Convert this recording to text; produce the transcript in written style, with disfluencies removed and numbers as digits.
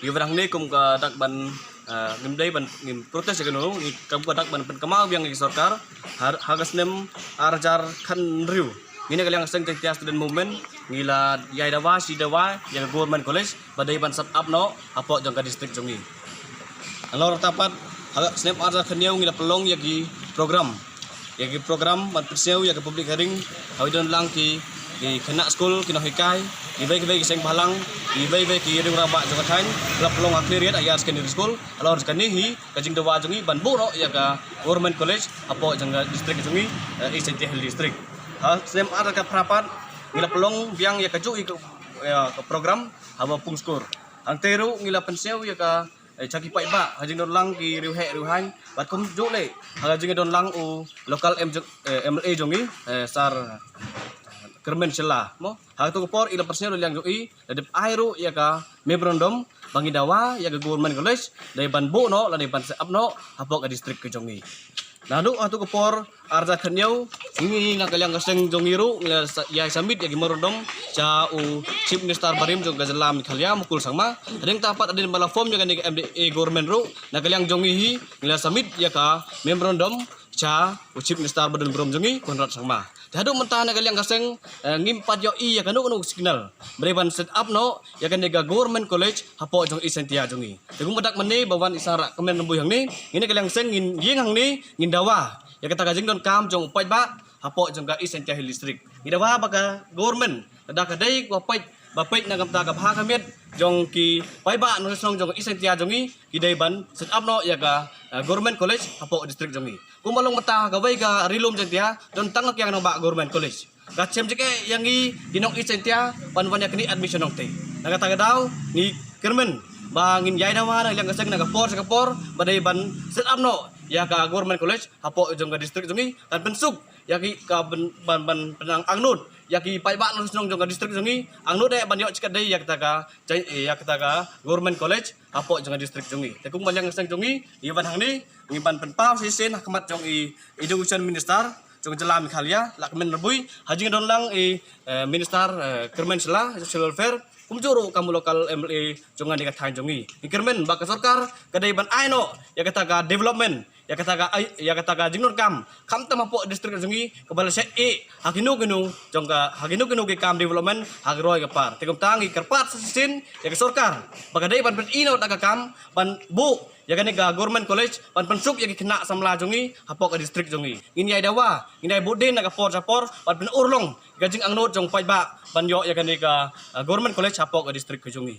Ibarang ni kum ka dak ban ngimdai ban ngim protes ke no kam ka dak ban kemau yang sorkar hagas nem arjar kan riu. Ini kalian seng tiang student movement ngila yai dawa si dawa yang government college badai ban sub up no apok jangka distrik jongi. Alor tapat haga snap arjar khaniau ngila pelong yagi program ban perseu yagi public hearing hawidon lang ki kena school kina hikai ibai seng balang ibai ki ring rabak jangka tain la pelong clear ayat secondary school alor skani hi kajing dawa jongi ban bu no yaga government college apok jangka distrik jongi East Hill district. Sem ada ke perapat ngila pelong biang ya kaju ke program hawa pung skor anteru ngila penseu ya ka caki pai ba hajing don lang ki riu han bat kum jo le hajing don lang u lokal MLA jongi sar kermen sela mo ha tu por ila perseu yang joi dedep airu ya ka memorandum bangi dawa ya ke government college dari ban bu no la dari ban up no hapok ke distrik ke jongi. Lalu atu kepor arja khanyau ini nak kalian kaseng jongiru ya samit ya gimordom cha u chief minister barim jong gazalam khalia mukul sangma adeng tapat adeng bala form jaga ni MDA government ru nak kalian jongihi ngila samit ya ka memorandum cha u chief minister badan brom jongi konrat sangma dadu mentah nak kalian kaseng ngimpat yo i ya kanu signal bereban set up no ya kan nega government college hapo jong isentia jongi degung medak meni bawan isara kemen rembu yang ni ini kalian seng ngin hang ni ngin dawa ya kata gajing don kam jong pai ba hapo jong ga East Hill district idawa baka government da kadai ko pai bapai na gamta ka bha kamiet jong ki pai ba no song jong East Hill jongi kidai ban set up no ya ga government college hapo district jongi kumalong mata ka bai ka rilum jentia don tangak yang no ba government college ka chem jeke yang gi dinong East Hill pan ya kini admission nong te na kata daw ni kermen bangin yai dawa na yang kaseng na kapor badai ban set up no ya ka government college hapo jong ka district jongi kan pensuk ya ki ka ban penang angnut ya ki pai ba no jong ka district jongi angnut de ban yo cikat dai ya kata ka government college hapo jong ka district jongi te kung malang seng jongi i ban hang ni ngi ban penpau sisen hakmat jong education minister jong jelam khalia lakmen rebui hajing don lang minister kermen sela social welfare kumjuru kamu lokal MLA jongan dekat thain jongi ikermen baka sarkar kadai ban aino ya kata ka development ya kata ka jingnur kam tamapo distrik jongi kebala se haginu ginu ke kam development hagroi ke par tekum tangi kerpat sisin ya ke sarkar baka dai ban ino daga kam ban bu ya kan ga government college ban pensuk ya kena samla jongi hapo ke distrik jongi ini ai dawa ini ai budin naga por ban urlong gajing angnot jong pai ba ban yo ya kan ga government college hapo ke distrik jongi.